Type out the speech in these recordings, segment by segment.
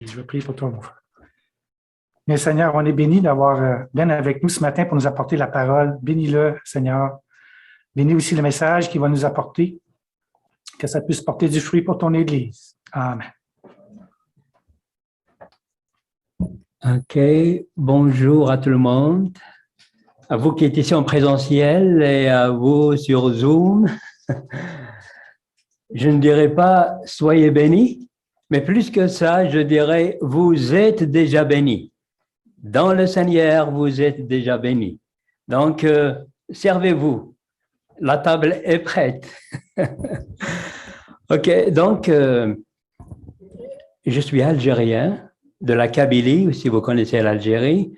Je vais prier pour toi, mon frère. Mais Seigneur, on est béni d'avoir Ben avec nous ce matin pour nous apporter la parole. Bénis-le, Seigneur. Bénis aussi le message qu'il va nous apporter, que ça puisse porter du fruit pour ton Église. Amen. OK. Bonjour à tout le monde. À vous qui êtes ici en présentiel et à vous sur Zoom. Je ne dirais pas « soyez bénis », mais plus que ça, je dirais « vous êtes déjà bénis ». Dans le Seigneur, vous êtes déjà bénis. Donc, servez-vous. La table est prête. OK, donc, je suis algérien, de la Kabylie, si vous connaissez l'Algérie.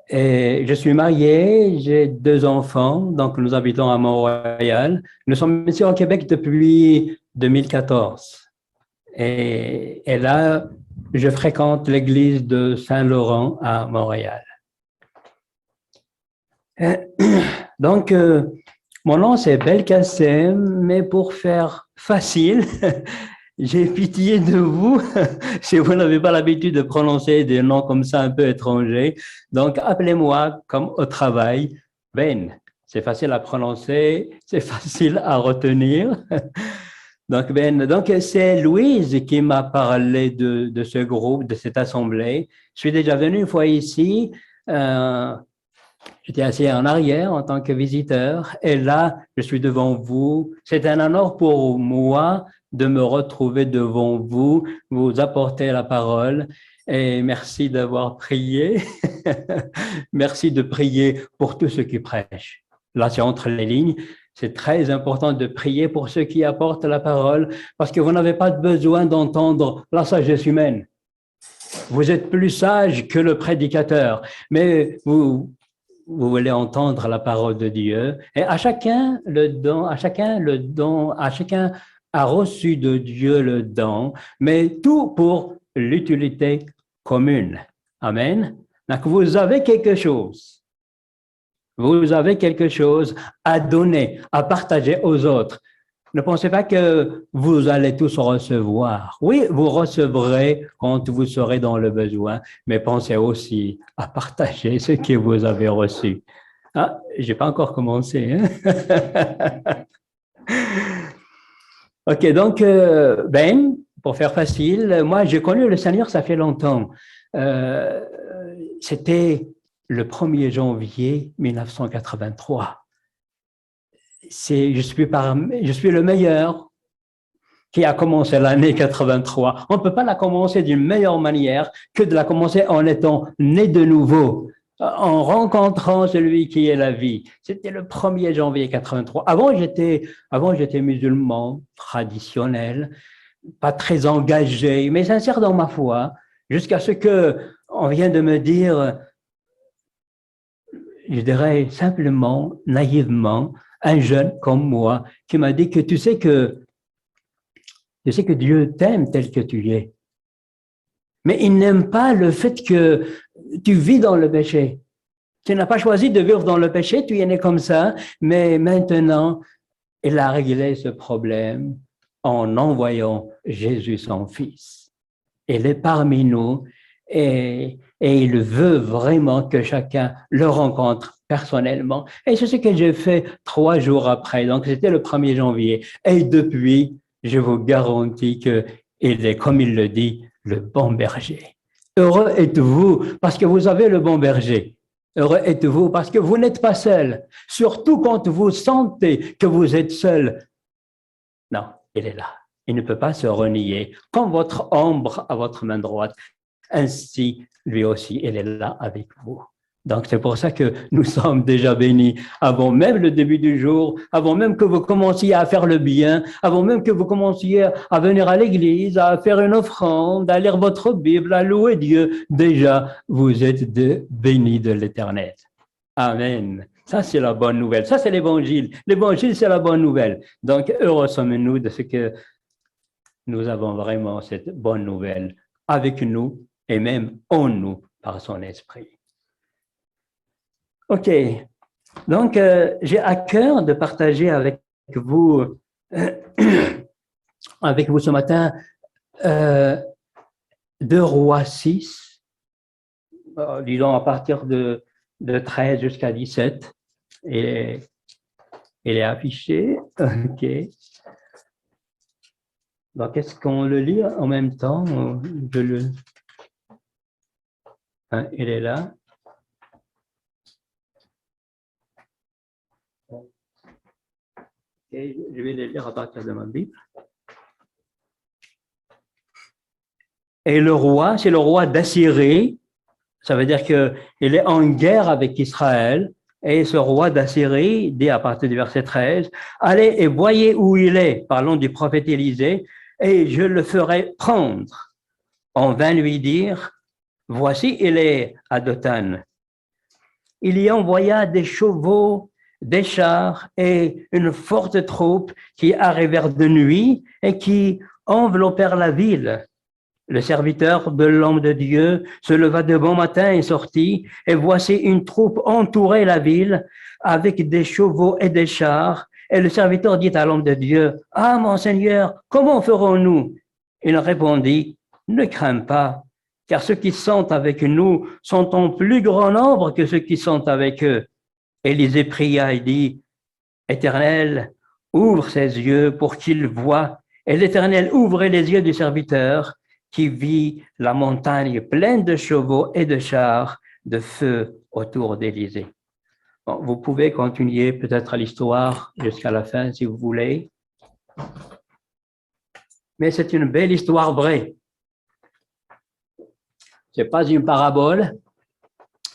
Et je suis marié, j'ai 2 enfants, donc nous habitons à Mont-Royal. Nous sommes ici au Québec depuis 2014. Et là, je fréquente l'église de Saint-Laurent à Montréal. Donc, mon nom c'est Belkacem, mais pour faire facile, j'ai pitié de vous si vous n'avez pas l'habitude de prononcer des noms comme ça un peu étrangers. Donc, appelez-moi comme au travail, Ben. C'est facile à prononcer, c'est facile à retenir. Donc, Ben, donc c'est Louise qui m'a parlé de ce groupe, de cette assemblée. Je suis déjà venu une fois ici. J'étais assis en arrière en tant que visiteur. Et là, je suis devant vous. C'est un honneur pour moi de me retrouver devant vous, vous apporter la parole. Et merci d'avoir prié. Merci de prier pour tous ceux qui prêchent. Là, c'est entre les lignes. C'est très important de prier pour ceux qui apportent la parole parce que vous n'avez pas besoin d'entendre la sagesse humaine. Vous êtes plus sage que le prédicateur, mais vous voulez entendre la parole de Dieu. Et à chacun a reçu de Dieu le don, mais tout pour l'utilité commune. Amen. Donc, vous avez quelque chose. Vous avez quelque chose à donner, à partager aux autres. Ne pensez pas que vous allez tous recevoir. Oui, vous recevrez quand vous serez dans le besoin, mais pensez aussi à partager ce que vous avez reçu. Ah, j'ai pas encore commencé. Hein? OK, donc, Ben, pour faire facile, moi, j'ai connu le Seigneur, ça fait longtemps. C'était le 1er janvier 1983. Je suis le meilleur qui a commencé l'année 83. On ne peut pas la commencer d'une meilleure manière que de la commencer en étant né de nouveau, en rencontrant celui qui est la vie. C'était le 1er janvier 83. Avant, j'étais musulman, traditionnel, pas très engagé, mais sincère dans ma foi, jusqu'à ce que on vient de me dire, je dirais simplement, naïvement, un jeune comme moi qui m'a dit que tu sais que Dieu t'aime tel que tu es. Mais il n'aime pas le fait que tu vis dans le péché. Tu n'as pas choisi de vivre dans le péché, tu es né comme ça, mais maintenant, il a réglé ce problème en envoyant Jésus son Fils. Il est parmi nous et il veut vraiment que chacun le rencontre personnellement. Et c'est ce que j'ai fait 3 jours après. Donc, c'était le 1er janvier. Et depuis, je vous garantis qu'il est, comme il le dit, le bon berger. Heureux êtes-vous parce que vous avez le bon berger. Heureux êtes-vous parce que vous n'êtes pas seul. Surtout quand vous sentez que vous êtes seul. Non, il est là. Il ne peut pas se renier. Comme votre ombre à votre main droite, ainsi, lui aussi, il est là avec vous. Donc, c'est pour ça que nous sommes déjà bénis avant même le début du jour, avant même que vous commenciez à faire le bien, avant même que vous commenciez à venir à l'église, à faire une offrande, à lire votre Bible, à louer Dieu. Déjà, vous êtes bénis de l'Éternel. Amen. Ça, c'est la bonne nouvelle. Ça, c'est l'Évangile. L'Évangile, c'est la bonne nouvelle. Donc, heureux sommes-nous de ce que nous avons vraiment cette bonne nouvelle avec nous et même en nous par son esprit. OK. Donc, j'ai à cœur de partager avec vous ce matin 2 Rois 6, disons à partir de 13 jusqu'à 17, il est affiché. OK. Donc, est-ce qu'on le lit en même temps? Il est là. Et je vais le lire à partir de ma Bible. Et le roi, c'est le roi d'Assyrie. Ça veut dire qu'il est en guerre avec Israël. Et ce roi d'Assyrie dit à partir du verset 13, « Allez et voyez où il est, parlons du prophète Élisée, et je le ferai prendre. » On vint lui dire, « Voici, il est à Dothan. » Il y envoya des chevaux, des chars et une forte troupe qui arrivèrent de nuit et qui enveloppèrent la ville. Le serviteur de l'homme de Dieu se leva de bon matin et sortit, et voici une troupe entourait la ville avec des chevaux et des chars. Et le serviteur dit à l'homme de Dieu, « Ah, mon Seigneur, comment ferons-nous » Il répondit, « Ne crains pas, car ceux qui sont avec nous sont en plus grand nombre que ceux qui sont avec eux. » Élisée pria et dit, « Éternel, ouvre ses yeux pour qu'il voie. » Et l'Éternel ouvrait les yeux du serviteur, qui vit la montagne pleine de chevaux et de chars de feu autour d'Élysée. Bon, vous pouvez continuer peut-être l'histoire jusqu'à la fin si vous voulez. Mais c'est une belle histoire vraie. Ce n'est pas une parabole,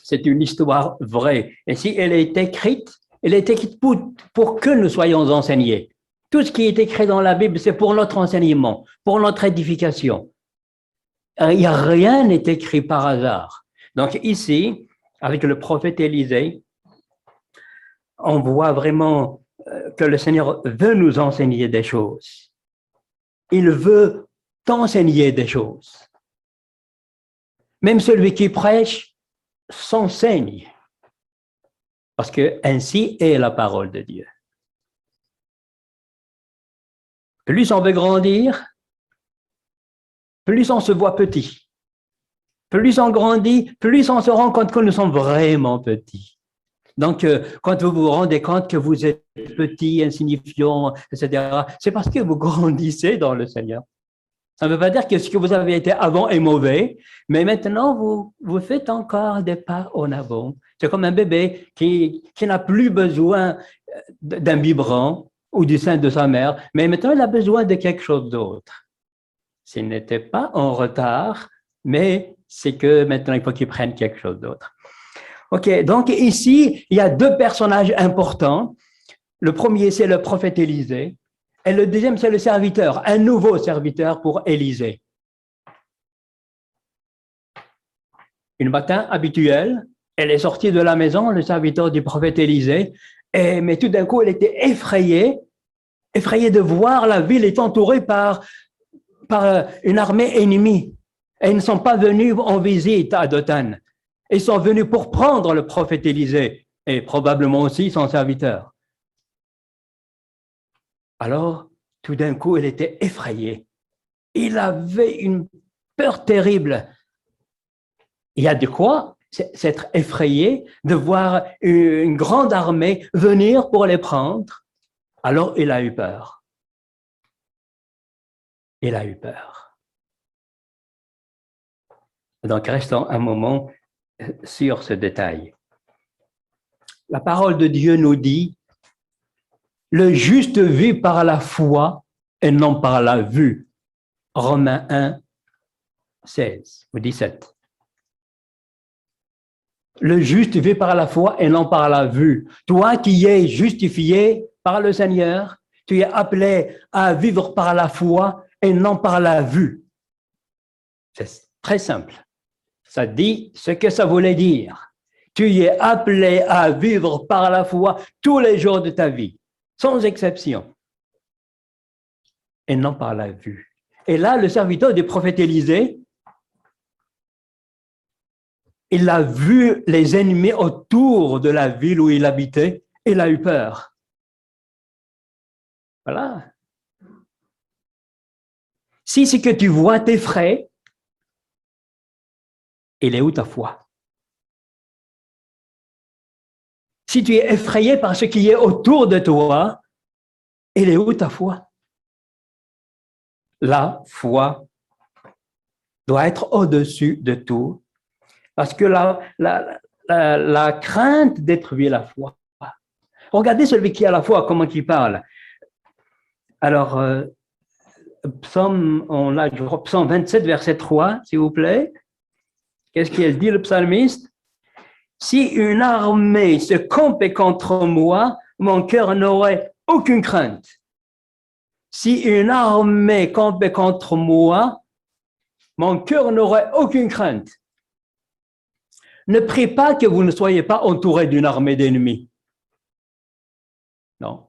c'est une histoire vraie. Et si elle est écrite pour que nous soyons enseignés. Tout ce qui est écrit dans la Bible, c'est pour notre enseignement, pour notre édification. Il n'y a rien n'est écrit par hasard. Donc ici, avec le prophète Élisée, on voit vraiment que le Seigneur veut nous enseigner des choses. Il veut t'enseigner des choses. Même celui qui prêche s'enseigne, parce que ainsi est la parole de Dieu. Plus on veut grandir, plus on se voit petit. Plus on grandit, plus on se rend compte que nous sommes vraiment petits. Donc, quand vous vous rendez compte que vous êtes petit, insignifiant, etc., c'est parce que vous grandissez dans le Seigneur. Ça ne veut pas dire que ce que vous avez été avant est mauvais, mais maintenant, vous faites encore des pas en avant. C'est comme un bébé qui n'a plus besoin d'un biberon ou du sein de sa mère, mais maintenant, il a besoin de quelque chose d'autre. S'il n'était pas en retard, mais c'est que maintenant, il faut qu'il prenne quelque chose d'autre. OK, donc ici, il y a 2 personnages importants. Le premier, c'est le prophète Élisée, et le deuxième, c'est le serviteur, un nouveau serviteur pour Élisée. Un matin habituel, elle est sortie de la maison, le serviteur du prophète Élisée, mais tout d'un coup, elle était effrayée de voir la ville est entourée par une armée ennemie. Et ils ne sont pas venus en visite à Dothan. Ils sont venus pour prendre le prophète Élisée et probablement aussi son serviteur. Alors, tout d'un coup, elle était effrayée. Il avait une peur terrible. Il y a de quoi s'être effrayé de voir une grande armée venir pour les prendre. Alors, il a eu peur. Il a eu peur. Donc, restons un moment sur ce détail. La parole de Dieu nous dit « Le juste vit par la foi et non par la vue ». Romains 1, 16 ou 17. Le juste vit par la foi et non par la vue. Toi qui es justifié par le Seigneur, tu es appelé à vivre par la foi et non par la vue. C'est très simple. Ça dit ce que ça voulait dire. Tu es appelé à vivre par la foi tous les jours de ta vie, sans exception, et non par la vue. Et là, le serviteur du prophète Élisée, il a vu les ennemis autour de la ville où il habitait, et il a eu peur. Voilà. Si ce que tu vois t'effraie, elle est où ta foi? Si tu es effrayé par ce qui est autour de toi, elle est où ta foi? La foi doit être au-dessus de tout, parce que la crainte détruit la foi. Regardez celui qui a la foi, comment il parle. Alors, Psaume 27, verset 3, s'il vous plaît. Qu'est-ce qu'il dit le psalmiste? Si une armée se campait contre moi, mon cœur n'aurait aucune crainte. Si une armée campait contre moi, mon cœur n'aurait aucune crainte. Ne prie pas que vous ne soyez pas entouré d'une armée d'ennemis. Non.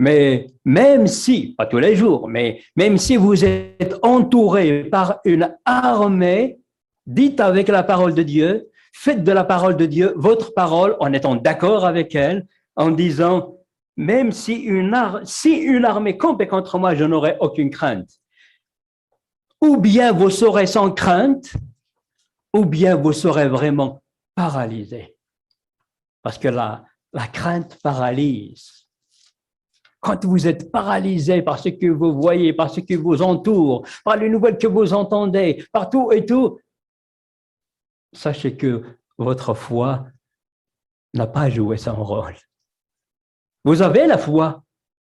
Mais même si, pas tous les jours, mais même si vous êtes entouré par une armée, dites avec la parole de Dieu, faites de la parole de Dieu votre parole en étant d'accord avec elle, en disant, même si une armée campe contre moi, je n'aurai aucune crainte. Ou bien vous serez sans crainte, ou bien vous serez vraiment paralysé. Parce que la crainte paralyse. Quand vous êtes paralysé par ce que vous voyez, par ce qui vous entoure, par les nouvelles que vous entendez, par tout et tout, sachez que votre foi n'a pas joué son rôle. Vous avez la foi,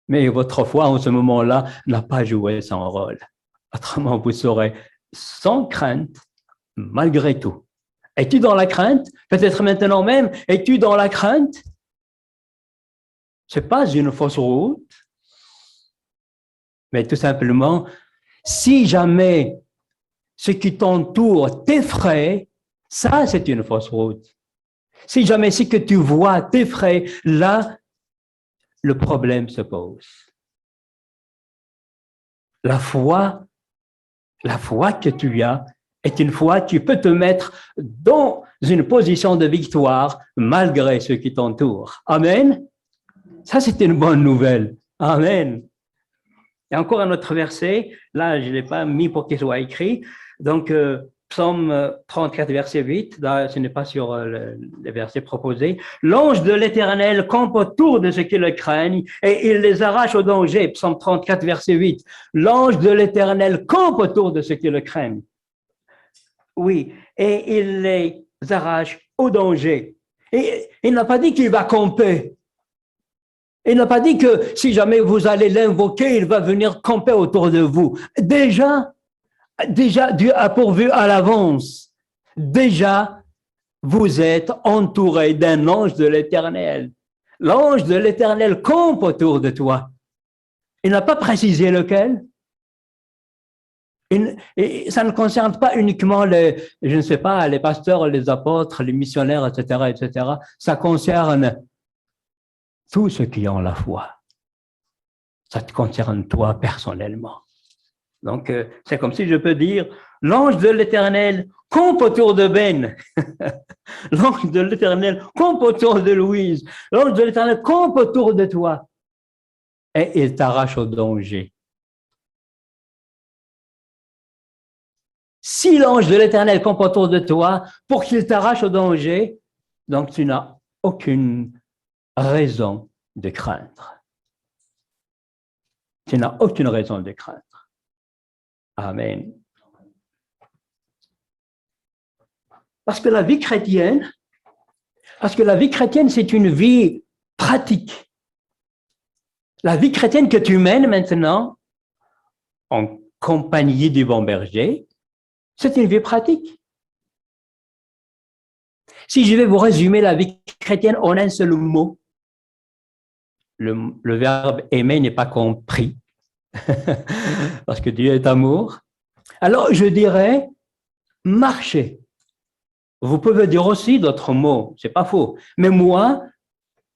mais votre foi en ce moment-là n'a pas joué son rôle. Autrement, vous serez sans crainte, malgré tout. Es-tu dans la crainte? Peut-être maintenant même, es-tu dans la crainte? Ce n'est pas une fausse route, mais tout simplement, si jamais ce qui t'entoure t'effraie, ça, c'est une fausse route. Si jamais ce que tu vois t'effraie, là, le problème se pose. La foi que tu as est une foi qui peut te mettre dans une position de victoire malgré ce qui t'entoure. Amen. Ça, c'est une bonne nouvelle. Amen. Et encore un autre verset. Là, je ne l'ai pas mis pour qu'il soit écrit. Donc, Psaume 34, verset 8. Là, ce n'est pas sur les versets proposés. L'ange de l'Éternel campe autour de ceux qui le craignent et il les arrache au danger. Psaume 34, verset 8. L'ange de l'Éternel campe autour de ceux qui le craignent. Oui, et il les arrache au danger. Et il n'a pas dit qu'il va camper. Il n'a pas dit que si jamais vous allez l'invoquer, il va venir camper autour de vous. Déjà, Dieu a pourvu à l'avance. Déjà, vous êtes entouré d'un ange de l'Éternel. L'ange de l'Éternel campe autour de toi. Il n'a pas précisé lequel. Et ça ne concerne pas uniquement je ne sais pas, les pasteurs, les apôtres, les missionnaires, etc., etc. Ça concerne tous ceux qui ont la foi. Ça te concerne toi personnellement. Donc, c'est comme si je peux dire, l'ange de l'Éternel campe autour de Ben. L'ange de l'Éternel campe autour de Louise. L'ange de l'Éternel campe autour de toi. Et il t'arrache au danger. Si l'ange de l'Éternel campe autour de toi pour qu'il t'arrache au danger, donc tu n'as aucune raison de craindre. Tu n'as aucune raison de craindre. Amen. Parce que la vie chrétienne, c'est une vie pratique. La vie chrétienne que tu mènes maintenant, en compagnie du bon berger, c'est une vie pratique. Si je vais vous résumer la vie chrétienne en un seul mot, le verbe aimer n'est pas compris, parce que Dieu est amour. Alors, je dirais marcher. Vous pouvez dire aussi d'autres mots, c'est pas faux. Mais moi,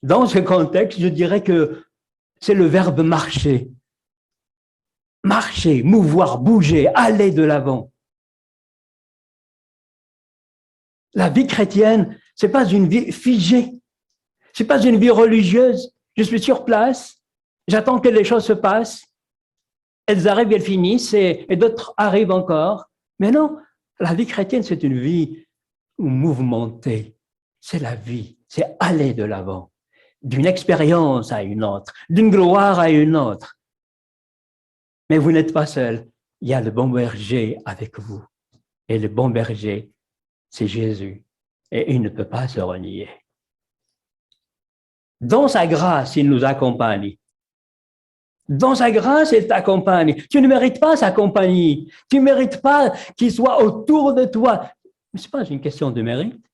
dans ce contexte, je dirais que c'est le verbe marcher. Marcher, mouvoir, bouger, aller de l'avant. La vie chrétienne, c'est pas une vie figée. C'est pas une vie religieuse. Je suis sur place, j'attends que les choses se passent. Elles arrivent, elles finissent, et d'autres arrivent encore. Mais non, la vie chrétienne, c'est une vie mouvementée. C'est la vie, c'est aller de l'avant, d'une expérience à une autre, d'une gloire à une autre. Mais vous n'êtes pas seul. Il y a le bon berger avec vous. Et le bon berger, c'est Jésus. Et il ne peut pas se renier. Dans sa grâce, il nous accompagne. Dans sa grâce, il t'accompagne. Tu ne mérites pas sa compagnie. Tu ne mérites pas qu'il soit autour de toi. Ce n'est pas une question de mérite.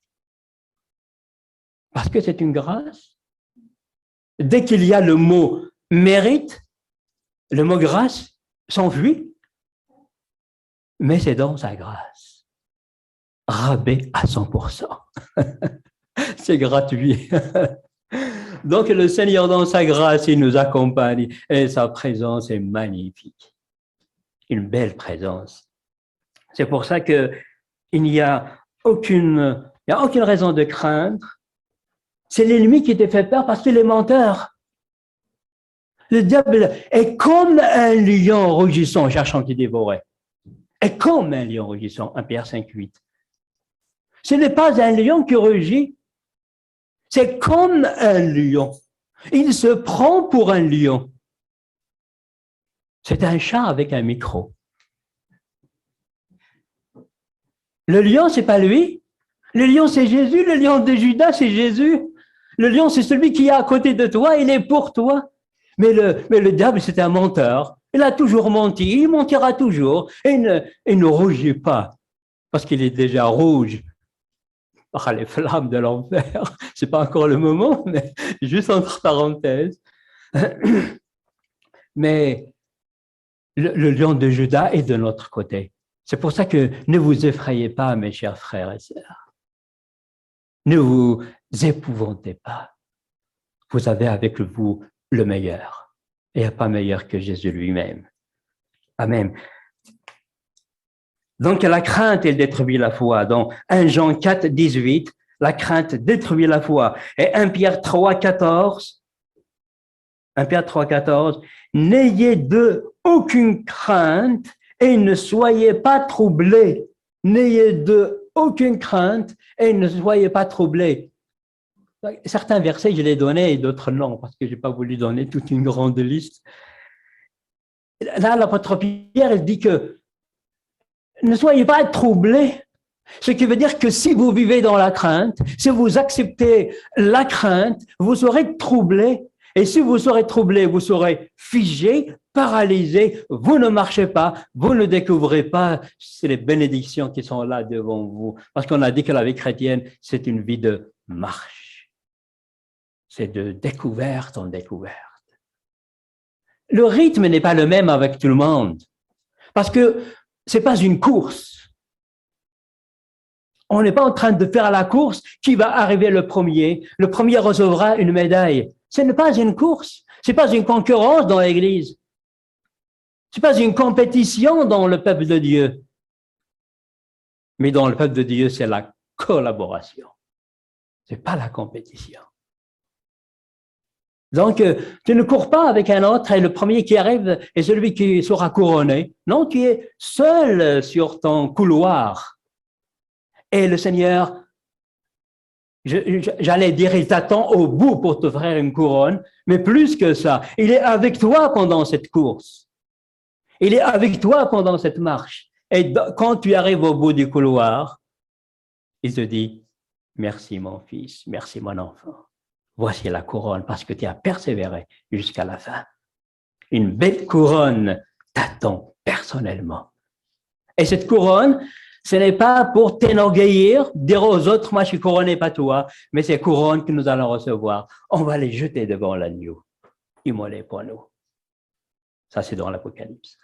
Parce que c'est une grâce. Dès qu'il y a le mot mérite, le mot grâce s'enfuit. Mais c'est dans sa grâce. Rabais à 100%. C'est gratuit. Donc, le Seigneur, dans sa grâce, il nous accompagne et sa présence est magnifique. Une belle présence. C'est pour ça qu'il n'y a aucune raison de craindre. C'est l'ennemi qui te fait peur parce qu'il est menteur. Le diable est comme un lion rugissant, cherchant qui dévorait. Est comme un lion rugissant, 1 Pierre 5,8. Ce n'est pas un lion qui rugit. C'est comme un lion. Il se prend pour un lion. C'est un chat avec un micro. Le lion, c'est pas lui. Le lion, c'est Jésus. Le lion de Judas, c'est Jésus. Le lion, c'est celui qui est à côté de toi. Il est pour toi. Mais le diable, c'est un menteur. Il a toujours menti. Il mentira toujours. Et il ne rougit pas parce qu'il est déjà rouge. Ah, les flammes de l'enfer, c'est pas encore le moment, mais juste entre parenthèses. Mais le lion de Judas est de notre côté. C'est pour ça que ne vous effrayez pas, mes chers frères et sœurs. Ne vous épouvantez pas. Vous avez avec vous le meilleur. Il n'y a pas meilleur que Jésus lui-même. Amen. Donc, la crainte, elle détruit la foi. Dans 1 Jean 4, 18, la crainte détruit la foi. Et 1 Pierre 3, 14, n'ayez de aucune crainte et ne soyez pas troublés. N'ayez de aucune crainte et ne soyez pas troublés. Certains versets, je les donnais et d'autres non, parce que je n'ai pas voulu donner toute une grande liste. Là, l'apôtre Pierre, il dit que ne soyez pas troublés, ce qui veut dire que si vous vivez dans la crainte, si vous acceptez la crainte, vous serez troublés. Et si vous serez troublés, vous serez figés, paralysés, vous ne marchez pas, vous ne découvrez pas, c'est les bénédictions qui sont là devant vous. Parce qu'on a dit que la vie chrétienne, c'est une vie de marche. C'est de découverte en découverte. Le rythme n'est pas le même avec tout le monde. Parce que c'est pas une course. On n'est pas en train de faire la course qui va arriver le premier. Le premier recevra une médaille. Ce n'est pas une course. C'est pas une concurrence dans l'Église. C'est pas une compétition dans le peuple de Dieu. Mais dans le peuple de Dieu, c'est la collaboration. C'est pas la compétition. Donc, tu ne cours pas avec un autre et le premier qui arrive est celui qui sera couronné. Non, tu es seul sur ton couloir. Et le Seigneur, j'allais dire, il t'attend au bout pour t'offrir une couronne, mais plus que ça, il est avec toi pendant cette course. Il est avec toi pendant cette marche. Et quand tu arrives au bout du couloir, il te dit, merci mon fils, merci mon enfant. Voici la couronne parce que tu as persévéré jusqu'à la fin. Une belle couronne t'attend personnellement. Et cette couronne, ce n'est pas pour t'enorgueillir, dire aux autres, moi je suis couronné, pas toi, mais ces couronnes que nous allons recevoir, on va les jeter devant l'agneau, immolé pour nous. Ça, c'est dans l'Apocalypse.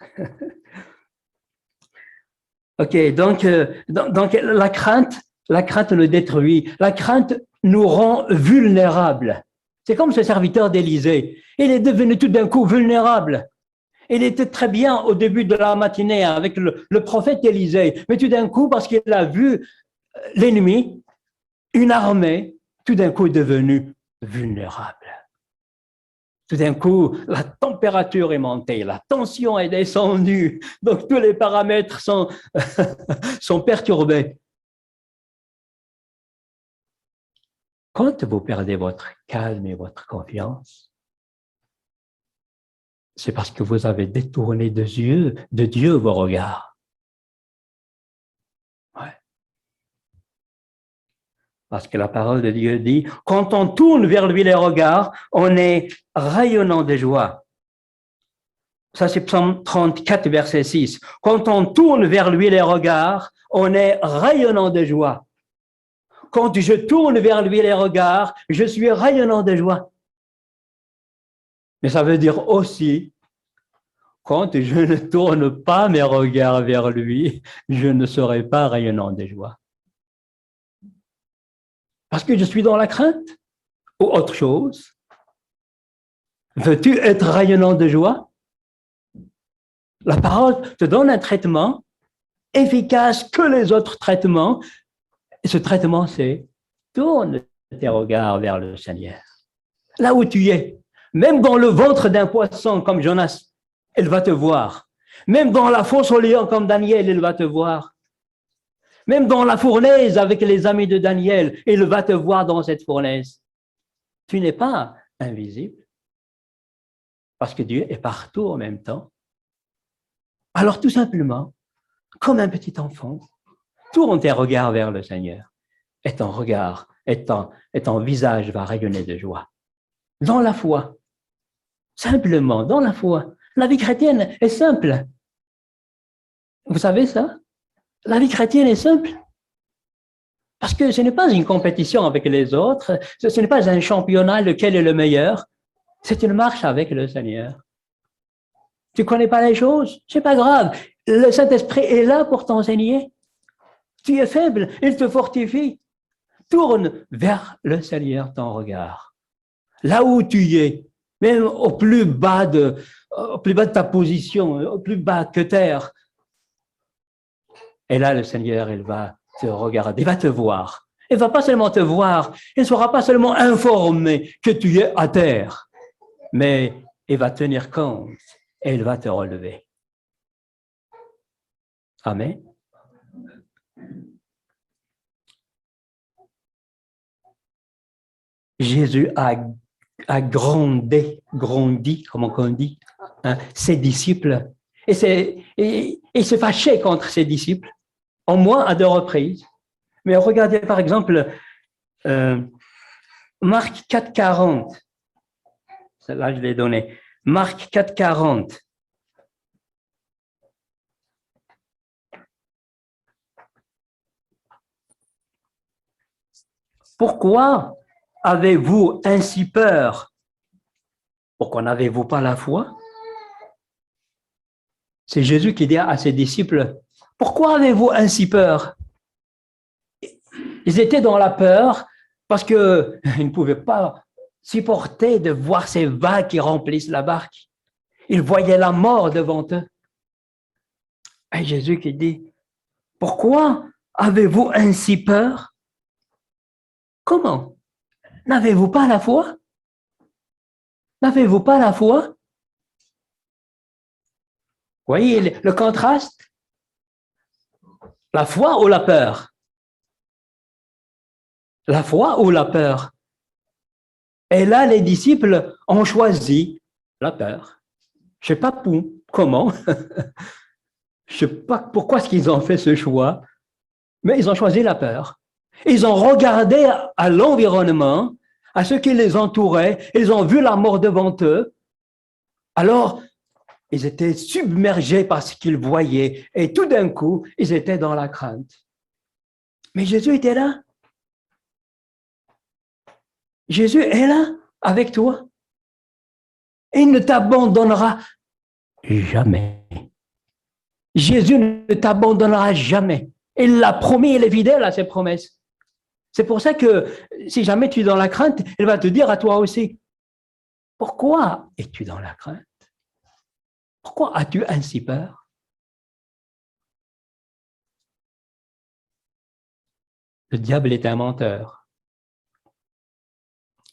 OK, donc la crainte nous détruit. La crainte nous rend vulnérables. C'est comme ce serviteur d'Élysée. Il est devenu tout d'un coup vulnérable. Il était très bien au début de la matinée avec le prophète Élisée, mais tout d'un coup, parce qu'il a vu l'ennemi, une armée, tout d'un coup est devenu vulnérable. Tout d'un coup, la température est montée, la tension est descendue, donc tous les paramètres sont, sont perturbés. Quand vous perdez votre calme et votre confiance, c'est parce que vous avez détourné de Dieu vos regards. Ouais. Parce que la parole de Dieu dit, quand on tourne vers lui les regards, on est rayonnant de joie. Ça, c'est Psaume 34, verset 6. Quand on tourne vers lui les regards, on est rayonnant de joie. Quand je tourne vers lui les regards, je suis rayonnant de joie. Mais ça veut dire aussi, quand je ne tourne pas mes regards vers lui, je ne serai pas rayonnant de joie. Parce que je suis dans la crainte ou autre chose. Veux-tu être rayonnant de joie? La parole te donne un traitement efficace que les autres traitements. Et ce traitement, c'est tourne tes regards vers le Seigneur. Là où tu es, même dans le ventre d'un poisson comme Jonas, il va te voir. Même dans la fosse au lion comme Daniel, il va te voir. Même dans la fournaise avec les amis de Daniel, il va te voir dans cette fournaise. Tu n'es pas invisible parce que Dieu est partout en même temps. Alors tout simplement, comme un petit enfant, tourne tes regards vers le Seigneur et ton regard et ton visage va rayonner de joie. Dans la foi, simplement, dans la foi. La vie chrétienne est simple. Vous savez ça? La vie chrétienne est simple. Parce que ce n'est pas une compétition avec les autres, ce n'est pas un championnat lequel est le meilleur, c'est une marche avec le Seigneur. Tu ne connais pas les choses? C'est pas grave. Le Saint-Esprit est là pour t'enseigner. Tu es faible, il te fortifie. Tourne vers le Seigneur ton regard. Là où tu es, même au plus bas de ta position, au plus bas que terre. Et là, le Seigneur, il va te regarder, il va te voir. Il ne va pas seulement te voir, il ne sera pas seulement informé que tu es à terre, mais il va tenir compte et il va te relever. Amen. Jésus a grandi, comment on dit, hein, ses disciples. Et il se fâchait contre ses disciples, au moins à 2 reprises. Mais regardez par exemple Marc 4,40. Celle-là, je l'ai donnée. Marc 4,40. Pourquoi avez-vous ainsi peur? Pourquoi n'avez-vous pas la foi? C'est Jésus qui dit à ses disciples, pourquoi avez-vous ainsi peur? Ils étaient dans la peur parce qu'ils ne pouvaient pas supporter de voir ces vagues qui remplissent la barque. Ils voyaient la mort devant eux. Et Jésus qui dit, pourquoi avez-vous ainsi peur? Comment? N'avez-vous pas la foi? N'avez-vous pas la foi? Voyez le contraste? La foi ou la peur? La foi ou la peur? Et là, les disciples ont choisi la peur. Je ne sais pas comment, je ne sais pas pourquoi est-ce qu'ils ont fait ce choix, mais ils ont choisi la peur. Ils ont regardé à l'environnement, à ceux qui les entouraient, ils ont vu la mort devant eux. Alors, ils étaient submergés par ce qu'ils voyaient et tout d'un coup, ils étaient dans la crainte. Mais Jésus était là. Jésus est là avec toi. Et il ne t'abandonnera jamais. Jésus ne t'abandonnera jamais. Il l'a promis, il est fidèle à ses promesses. C'est pour ça que si jamais tu es dans la crainte, il va te dire à toi aussi, pourquoi es-tu dans la crainte? Pourquoi as-tu ainsi peur? Le diable est un menteur.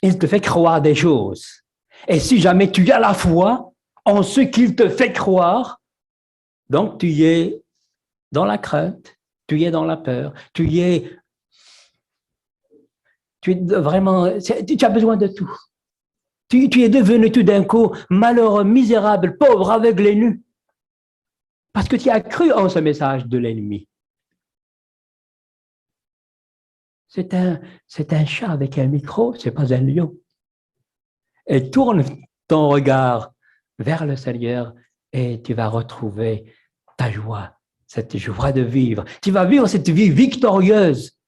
Il te fait croire des choses. Et si jamais tu as la foi en ce qu'il te fait croire, donc tu es dans la crainte, tu es dans la peur, tu es vraiment, tu as besoin de tout. Tu es devenu tout d'un coup malheureux, misérable, pauvre, aveugle et nu. Parce que tu as cru en ce message de l'ennemi. C'est un chat avec un micro, c'est pas un lion. Et tourne ton regard vers le Seigneur et tu vas retrouver ta joie, cette joie de vivre. Tu vas vivre cette vie victorieuse.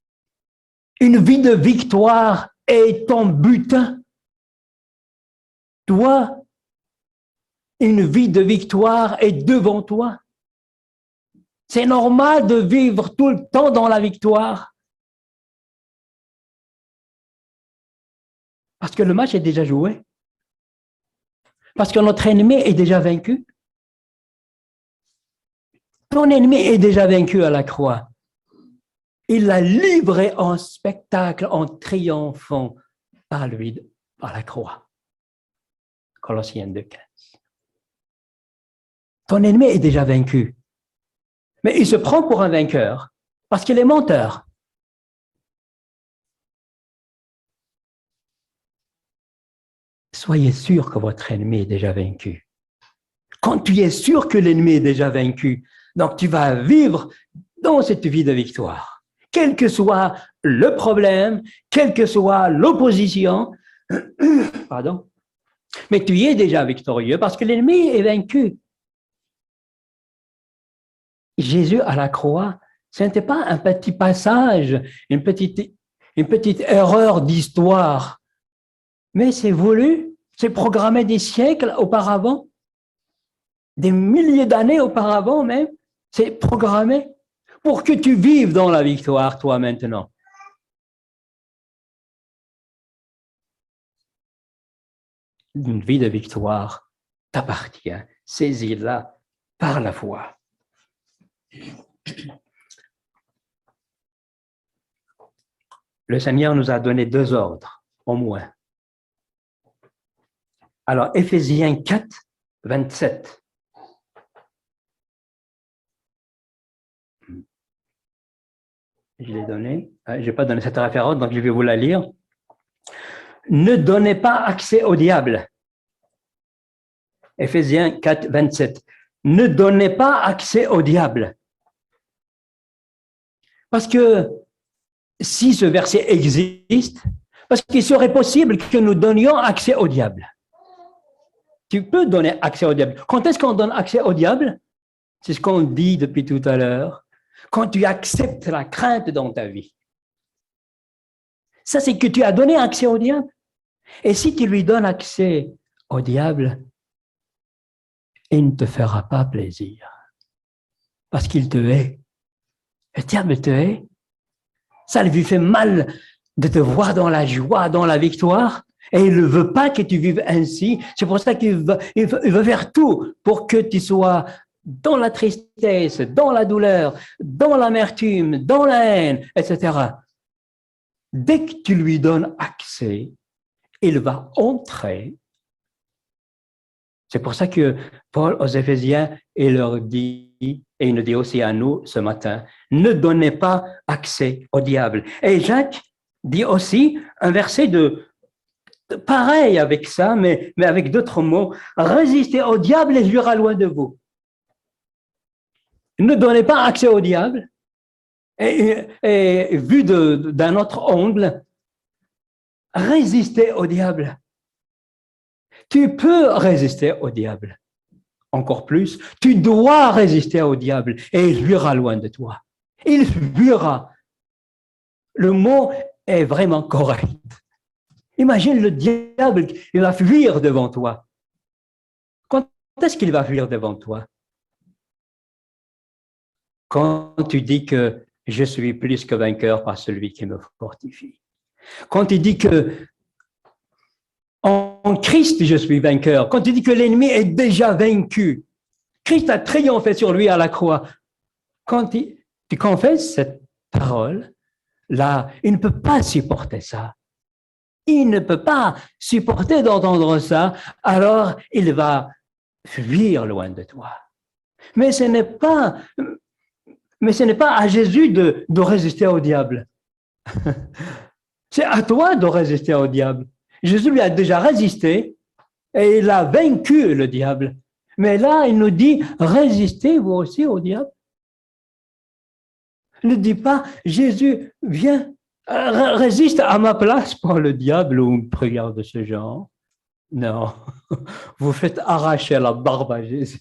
Une vie de victoire est ton butin. Toi, une vie de victoire est devant toi. C'est normal de vivre tout le temps dans la victoire. Parce que le match est déjà joué. Parce que notre ennemi est déjà vaincu. Ton ennemi est déjà vaincu à la croix. Il l'a livré en spectacle, en triomphant par lui, par la croix. Colossiens 2,15. Ton ennemi est déjà vaincu. Mais il se prend pour un vainqueur parce qu'il est menteur. Soyez sûr que votre ennemi est déjà vaincu. Quand tu es sûr que l'ennemi est déjà vaincu, donc tu vas vivre dans cette vie de victoire. Quel que soit le problème, quelle que soit l'opposition, pardon, mais tu es déjà victorieux parce que l'ennemi est vaincu. Jésus à la croix, ce n'était pas un petit passage, une petite erreur d'histoire, mais c'est voulu, c'est programmé des siècles auparavant, des milliers d'années auparavant même, c'est programmé pour que tu vives dans la victoire, toi maintenant. Une vie de victoire t'appartient, saisis-la par la foi. Le Seigneur nous a donné 2 ordres, au moins. Alors, Éphésiens 4, 27. Je l'ai donné. Je n'ai pas donné cette référence, donc je vais vous la lire. Ne donnez pas accès au diable. Éphésiens 4, 27. Ne donnez pas accès au diable. Parce que si ce verset existe, parce qu'il serait possible que nous donnions accès au diable. Tu peux donner accès au diable. Quand est-ce qu'on donne accès au diable? C'est ce qu'on dit depuis tout à l'heure. Quand tu acceptes la crainte dans ta vie. Ça, c'est que tu as donné accès au diable. Et si tu lui donnes accès au diable, il ne te fera pas plaisir. Parce qu'il te hait. Le diable te hait. Ça lui fait mal de te voir dans la joie, dans la victoire. Et il ne veut pas que tu vives ainsi. C'est pour ça qu'il veut faire tout pour que tu sois dans la tristesse, dans la douleur, dans l'amertume, dans la haine, etc. Dès que tu lui donnes accès, il va entrer. C'est pour ça que Paul aux Éphésiens, il leur dit, et il nous dit aussi à nous ce matin, ne donnez pas accès au diable. Et Jacques dit aussi un verset pareil avec ça, mais avec d'autres mots, résistez au diable et il ira loin de vous. Ne donnez pas accès au diable. Et vu d'un autre angle, résistez au diable. Tu peux résister au diable. Encore plus, tu dois résister au diable et il fuira loin de toi. Il fuira. Le mot est vraiment correct. Imagine le diable, il va fuir devant toi. Quand est-ce qu'il va fuir devant toi? Quand tu dis que je suis plus que vainqueur par celui qui me fortifie. Quand tu dis que en Christ je suis vainqueur. Quand tu dis que l'ennemi est déjà vaincu. Christ a triomphé sur lui à la croix. Quand tu confesses cette parole, là, il ne peut pas supporter ça. il ne peut pas supporter d'entendre ça, alors il va fuir loin de toi. Mais ce n'est pas à Jésus de résister au diable. C'est à toi de résister au diable. Jésus lui a déjà résisté et il a vaincu le diable. Mais là, il nous dit, résistez vous aussi au diable. Ne dis pas, Jésus, viens, résiste à ma place pour le diable ou une prière de ce genre. Non, vous faites arracher la barbe à Jésus.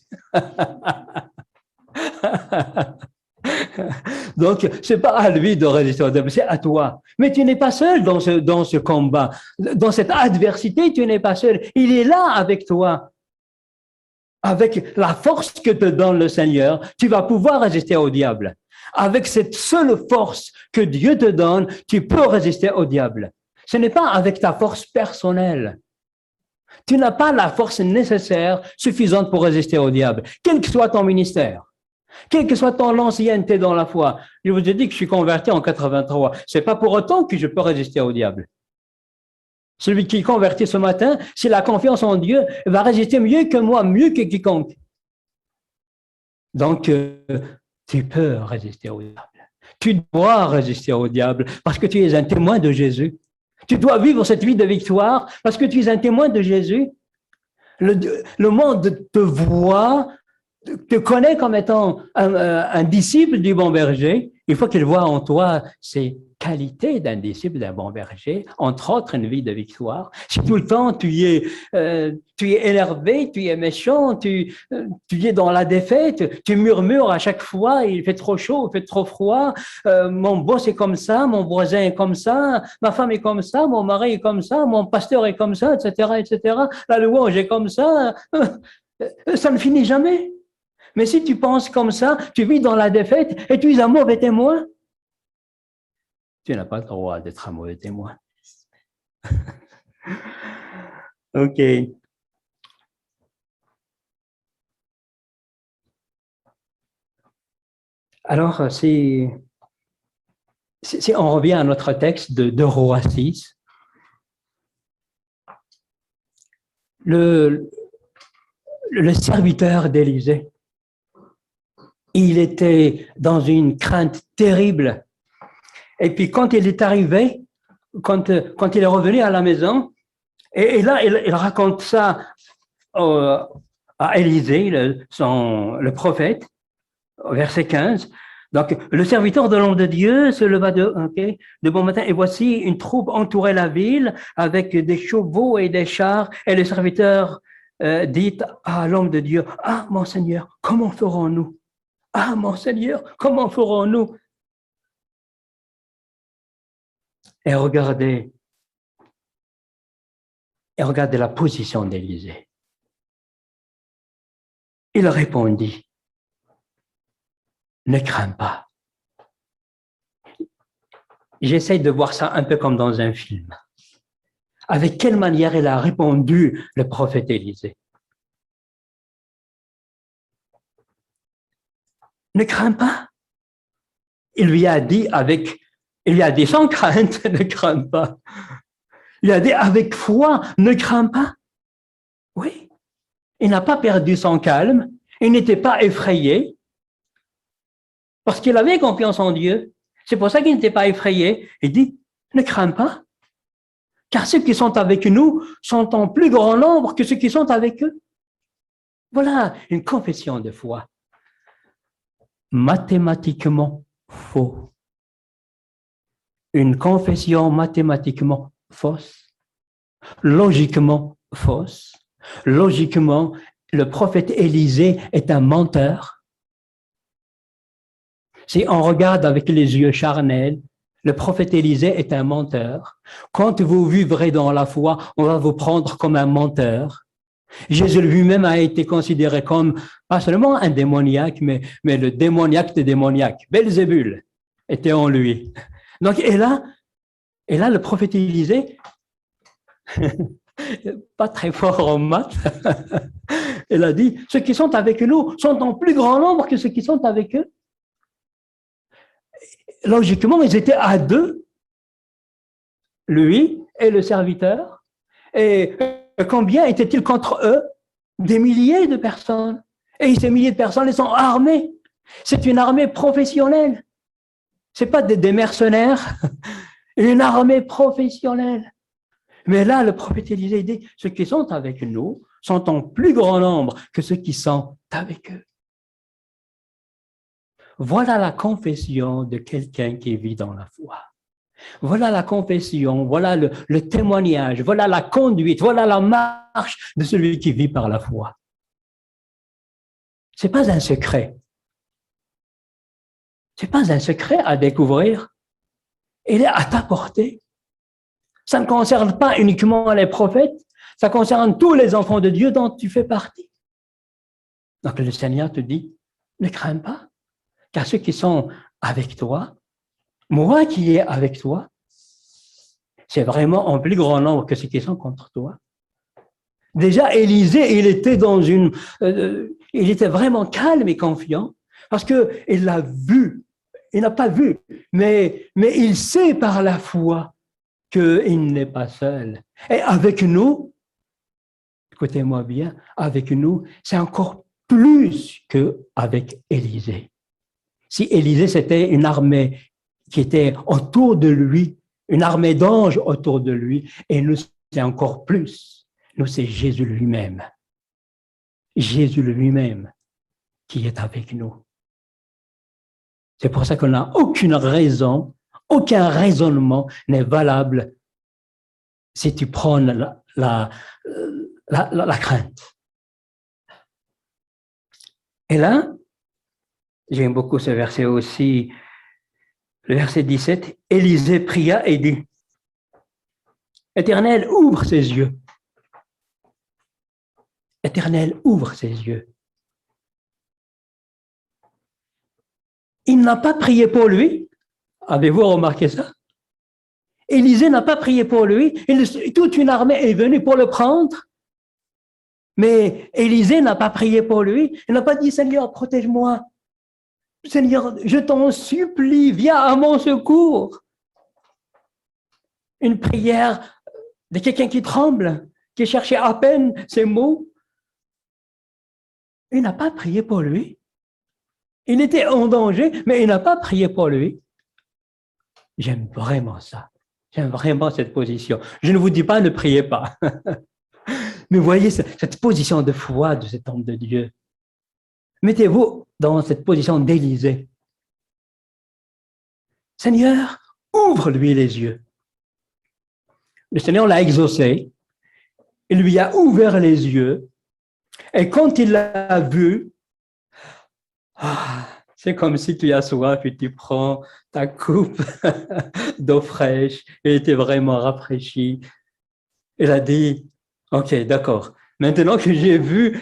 Donc, c'est pas à lui de résister au diable, c'est à toi. Mais tu n'es pas seul dans ce combat. Dans cette adversité, tu n'es pas seul. Il est là avec toi. Avec la force que te donne le Seigneur, tu vas pouvoir résister au diable. Avec cette seule force que Dieu te donne, tu peux résister au diable. Ce n'est pas avec ta force personnelle. Tu n'as pas la force nécessaire, suffisante pour résister au diable, quel que soit ton ministère. Quelle que soit ton ancienneté dans la foi. Je vous ai dit que je suis converti en 83. C'est pas pour autant que je peux résister au diable. Celui qui est converti ce matin, s'il a confiance en Dieu, va résister mieux que moi, mieux que quiconque. Donc, tu peux résister au diable. Tu dois résister au diable parce que tu es un témoin de Jésus. Tu dois vivre cette vie de victoire parce que tu es un témoin de Jésus. Le monde te voit, te connaît comme étant un disciple du bon berger. Il faut qu'il voit en toi ces qualités d'un disciple d'un bon berger, entre autres une vie de victoire. Si tout le temps tu es énervé, tu es méchant, tu es dans la défaite, tu murmures à chaque fois, il fait trop chaud, il fait trop froid, mon boss est comme ça, mon voisin est comme ça, ma femme est comme ça, mon mari est comme ça, mon pasteur est comme ça, etc. La louange est comme ça, ça ne finit jamais. Mais si tu penses comme ça, tu vis dans la défaite et tu es un mauvais témoin, tu n'as pas le droit d'être un mauvais témoin. OK. Alors, si on revient à notre texte de Roi 6, le serviteur d'Élisée, il était dans une crainte terrible. Et puis quand il est arrivé, quand il est revenu à la maison, et là, il raconte ça à Élisée, le prophète, au verset 15. Donc, le serviteur de l'homme de Dieu se leva de bon matin, et voici une troupe entourait la ville avec des chevaux et des chars, et le serviteur dit à l'homme de Dieu, « Ah, mon Seigneur, comment ferons-nous? Ah, mon Seigneur, comment ferons-nous? » Et regardez la position d'Élisée. Il répondit, « Ne crains pas. » J'essaie de voir ça un peu comme dans un film. Avec quelle manière il a répondu, le prophète Élisée. Ne crains pas. Il lui a dit sans crainte, ne crains pas. Il a dit avec foi, ne crains pas. Oui, il n'a pas perdu son calme, il n'était pas effrayé, parce qu'il avait confiance en Dieu. C'est pour ça qu'il n'était pas effrayé. Il dit, ne crains pas, car ceux qui sont avec nous sont en plus grand nombre que ceux qui sont avec eux. Voilà une confession de foi. Mathématiquement faux. Une confession mathématiquement fausse. Logiquement fausse. Logiquement, le prophète Élisée est un menteur. Si on regarde avec les yeux charnels, le prophète Élisée est un menteur. Quand vous vivrez dans la foi, on va vous prendre comme un menteur. Jésus lui-même a été considéré comme, pas seulement un démoniaque, mais le démoniaque des démoniaques. Belzébul était en lui. Donc, et là, le prophète Élisée, pas très fort en maths, il a dit, ceux qui sont avec nous sont en plus grand nombre que ceux qui sont avec eux. Logiquement, ils étaient à deux, lui et le serviteur. Et combien étaient-ils contre eux? Des milliers de personnes. Et ces milliers de personnes, ils sont armés. C'est une armée professionnelle. Ce n'est pas des mercenaires, une armée professionnelle. Mais là, le prophète Élisée dit, ceux qui sont avec nous sont en plus grand nombre que ceux qui sont avec eux. Voilà la confession de quelqu'un qui vit dans la foi. Voilà la confession, voilà le témoignage, voilà la conduite, voilà la marche de celui qui vit par la foi. Ce n'est pas un secret. Ce n'est pas un secret à découvrir. Il est à ta portée. Ça ne concerne pas uniquement les prophètes, ça concerne tous les enfants de Dieu dont tu fais partie. Donc le Seigneur te dit, ne crains pas, car ceux qui sont avec toi, moi qui est avec toi, c'est vraiment en plus grand nombre que ceux qui sont contre toi. Déjà, Élisée, il était vraiment calme et confiant parce qu'il l'a vu. Il n'a pas vu, mais il sait par la foi qu'il n'est pas seul. Et avec nous, écoutez-moi bien, avec nous, c'est encore plus qu'avec Élisée. Si Élisée, c'était une armée qui était autour de lui, une armée d'anges autour de lui, et nous, c'est encore plus. Nous, c'est Jésus lui-même. Jésus lui-même qui est avec nous. C'est pour ça qu'on n'a aucune raison, aucun raisonnement n'est valable si tu prônes la crainte. Et là, j'aime beaucoup ce verset aussi, le verset 17, Élisée pria et dit, Éternel, ouvre ses yeux. Éternel, ouvre ses yeux. Il n'a pas prié pour lui. Avez-vous remarqué ça? Élisée n'a pas prié pour lui. Toute une armée est venue pour le prendre. Mais Élisée n'a pas prié pour lui. Il n'a pas dit, Seigneur, protège-moi. Seigneur, je t'en supplie, viens à mon secours. Une prière de quelqu'un qui tremble, qui cherchait à peine ses mots. Il n'a pas prié pour lui. Il était en danger, mais il n'a pas prié pour lui. J'aime vraiment ça. J'aime vraiment cette position. Je ne vous dis pas ne priez pas. Mais voyez cette position de foi de cet homme de Dieu. Mettez-vous dans cette position d'Élisée. Seigneur, ouvre-lui les yeux. Le Seigneur l'a exaucé. Il lui a ouvert les yeux. Et quand il l'a vu, c'est comme si tu as soif et tu prends ta coupe d'eau fraîche et était vraiment rafraîchi. Il a dit, OK, d'accord. Maintenant que j'ai vu,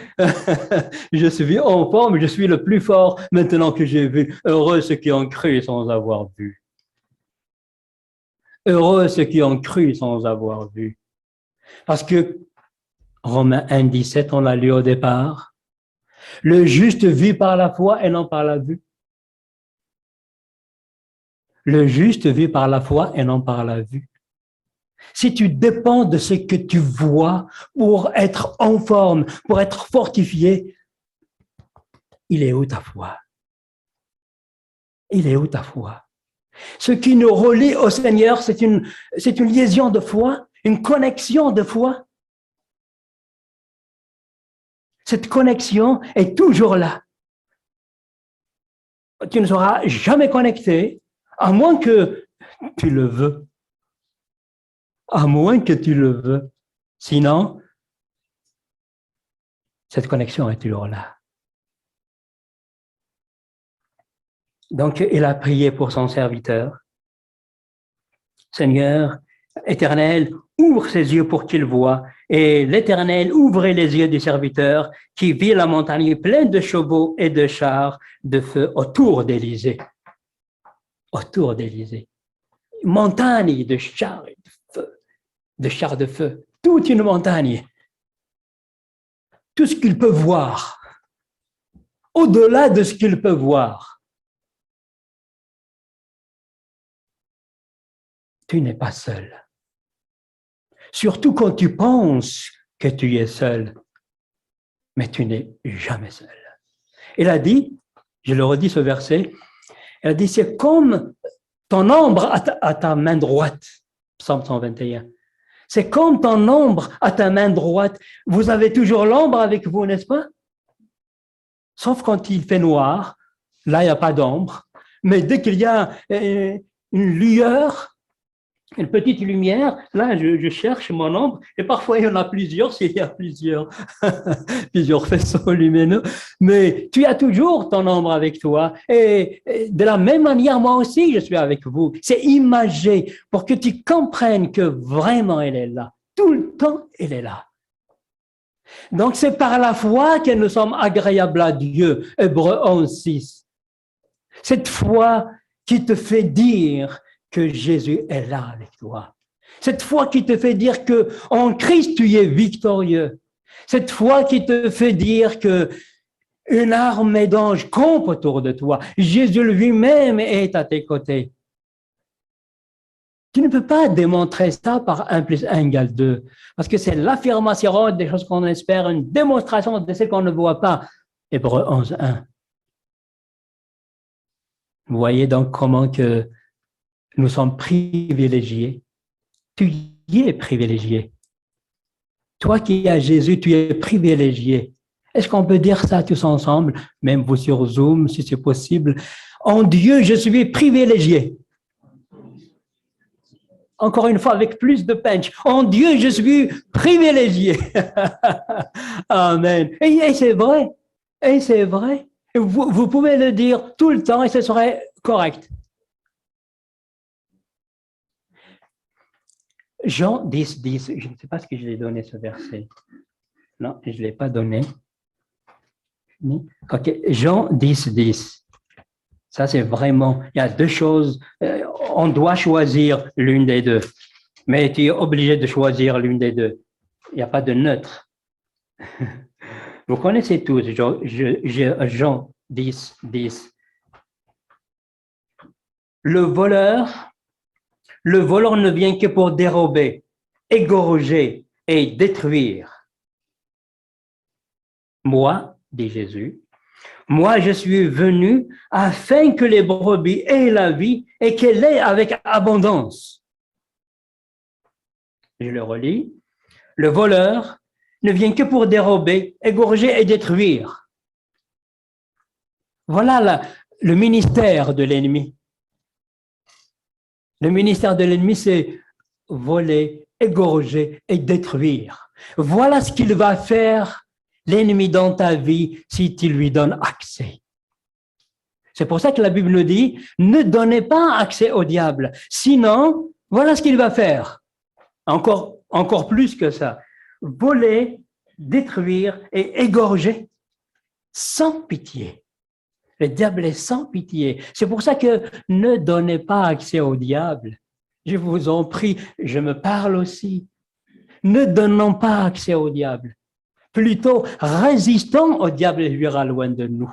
je suis en forme, je suis le plus fort. Maintenant que j'ai vu, heureux ceux qui ont cru sans avoir vu. Heureux ceux qui ont cru sans avoir vu. Parce que Romains 1, 17, on l'a lu au départ. Le juste vit par la foi et non par la vue. Le juste vit par la foi et non par la vue. Si tu dépends de ce que tu vois pour être en forme, pour être fortifié, il est où ta foi? Il est où ta foi? Ce qui nous relie au Seigneur, c'est une liaison de foi, une connexion de foi. Cette connexion est toujours là. Tu ne seras jamais connecté, à moins que tu le veux. À moins que tu le veux. Sinon, cette connexion est toujours là. Donc, il a prié pour son serviteur. Seigneur, Éternel, ouvre ses yeux pour qu'il voie. Et l'Éternel ouvrait les yeux du serviteur qui vit la montagne pleine de chevaux et de chars de feu autour d'Élysée. Autour d'Élysée. Montagne de chars de feu. Toute une montagne. Tout ce qu'il peut voir. Au-delà de ce qu'il peut voir. Tu n'es pas seul. surtout quand tu penses que tu es seul, mais tu n'es jamais seul. Il a dit, je le redis ce verset, il a dit, c'est comme ton ombre à ta main droite, Psaume 121. C'est comme ton ombre à ta main droite. Vous avez toujours l'ombre avec vous, n'est-ce pas? Sauf quand il fait noir, là, il n'y a pas d'ombre. Mais dès qu'il y a une lueur, une petite lumière, là, je cherche mon ombre. Et parfois, il y en a plusieurs, s'il y a plusieurs faisceaux lumineux. Mais tu as toujours ton ombre avec toi. Et de la même manière, moi aussi, je suis avec vous. C'est imagé pour que tu comprennes que vraiment, elle est là. Tout le temps, elle est là. Donc, c'est par la foi que nous sommes agréables à Dieu. Hébreux 11, 6. Cette foi qui te fait dire que Jésus est là avec toi. Cette foi qui te fait dire que en Christ, tu es victorieux. Cette foi qui te fait dire que une armée d'anges campe autour de toi. Jésus lui-même est à tes côtés. Tu ne peux pas démontrer ça par 1 plus 1 égale 2, parce que c'est l'affirmation des choses qu'on espère, une démonstration de ce qu'on ne voit pas. Hébreux 11, 1. Vous voyez donc comment que nous sommes privilégiés. Tu y es privilégié. Toi qui as Jésus, tu es privilégié. Est-ce qu'on peut dire ça tous ensemble, même vous sur Zoom, si c'est possible? En Dieu, je suis privilégié. Encore une fois, avec plus de punch. En Dieu, je suis privilégié. Amen. Et c'est vrai. Et c'est vrai. Vous pouvez le dire tout le temps et ce serait correct. Jean 10, 10. Je ne sais pas ce que je l'ai donné, ce verset. Non, je ne l'ai pas donné. OK. Jean 10, 10. Ça, c'est vraiment, il y a deux choses. On doit choisir l'une des deux. Mais tu es obligé de choisir l'une des deux. Il n'y a pas de neutre. Vous connaissez tous Jean 10, 10. Le voleur ne vient que pour dérober, égorger et détruire. Moi, dit Jésus, moi je suis venu afin que les brebis aient la vie et qu'elle ait avec abondance. Je le relis. Le voleur ne vient que pour dérober, égorger et détruire. Voilà le ministère de l'ennemi. Le ministère de l'ennemi, c'est voler, égorger et détruire. Voilà ce qu'il va faire, l'ennemi dans ta vie, si tu lui donnes accès. C'est pour ça que la Bible nous dit, ne donnez pas accès au diable. Sinon, voilà ce qu'il va faire. Encore plus que ça. Voler, détruire et égorger sans pitié. Le diable est sans pitié. C'est pour ça que ne donnez pas accès au diable. Je vous en prie, je me parle aussi. Ne donnons pas accès au diable. Plutôt, résistons au diable et lui ira loin de nous.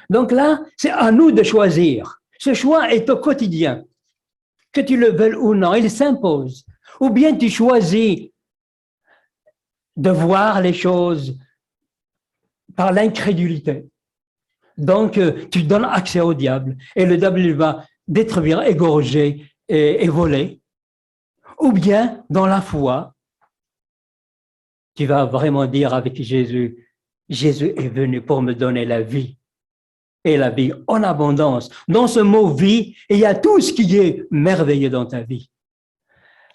Donc là, c'est à nous de choisir. Ce choix est au quotidien. Que tu le veuilles ou non, il s'impose. Ou bien tu choisis de voir les choses par l'incrédulité. Donc, tu donnes accès au diable et le diable il va détruire, égorger et voler. Ou bien, dans la foi, tu vas vraiment dire avec Jésus, Jésus est venu pour me donner la vie et la vie en abondance. Dans ce mot vie, il y a tout ce qui est merveilleux dans ta vie.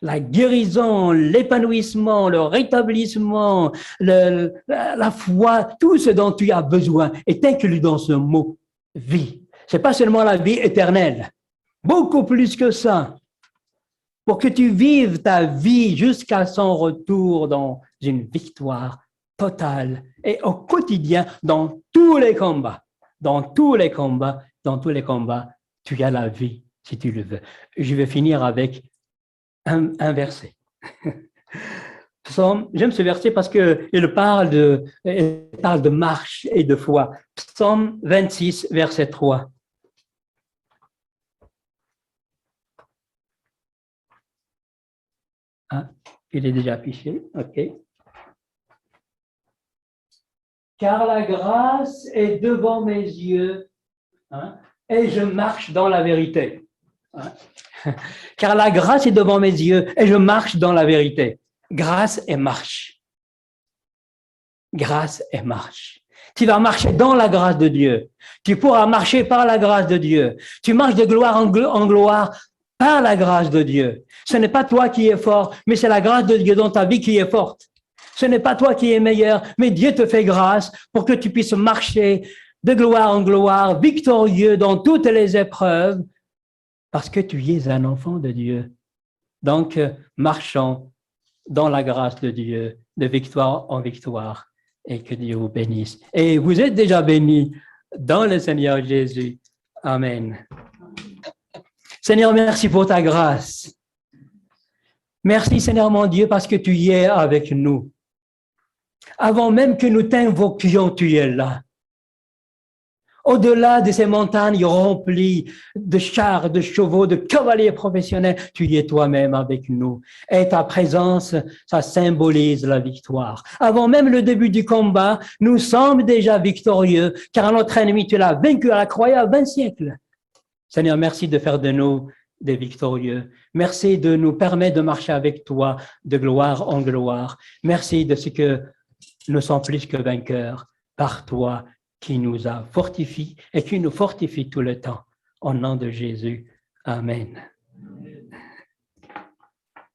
La guérison, l'épanouissement, le rétablissement, la foi, tout ce dont tu as besoin est inclus dans ce mot vie. C'est pas seulement la vie éternelle, beaucoup plus que ça. Pour que tu vives ta vie jusqu'à son retour dans une victoire totale et au quotidien dans tous les combats. Dans tous les combats, tu as la vie si tu le veux. Je vais finir avec un verset. J'aime ce verset parce qu'il parle de marche et de foi. Psaume 26, verset 3. Il est déjà affiché, OK. Car la grâce est devant mes yeux, hein, et je marche dans la vérité. Hein. Car la grâce est devant mes yeux et je marche dans la vérité. Grâce et marche. Grâce et marche. Tu vas marcher dans la grâce de Dieu. Tu pourras marcher par la grâce de Dieu. Tu marches de gloire en gloire par la grâce de Dieu. Ce n'est pas toi qui es fort, mais c'est la grâce de Dieu dans ta vie qui est forte. Ce n'est pas toi qui es meilleur, mais Dieu te fait grâce pour que tu puisses marcher de gloire en gloire, victorieux dans toutes les épreuves, parce que tu es un enfant de Dieu. Donc, marchons dans la grâce de Dieu, de victoire en victoire, et que Dieu vous bénisse. Et vous êtes déjà bénis dans le Seigneur Jésus. Amen. Seigneur, merci pour ta grâce. Merci, Seigneur mon Dieu, parce que tu y es avec nous. Avant même que nous t'invoquions, tu es là. Au-delà de ces montagnes remplies de chars, de chevaux, de cavaliers professionnels, tu y es toi-même avec nous. Et ta présence, ça symbolise la victoire. Avant même le début du combat, nous sommes déjà victorieux, car notre ennemi, tu l'as vaincu à la croix il y a 20 siècles. Seigneur, merci de faire de nous des victorieux. Merci de nous permettre de marcher avec toi de gloire en gloire. Merci de ce que nous sommes plus que vainqueurs par toi, qui nous a fortifiés et qui nous fortifie tout le temps. Au nom de Jésus. Amen.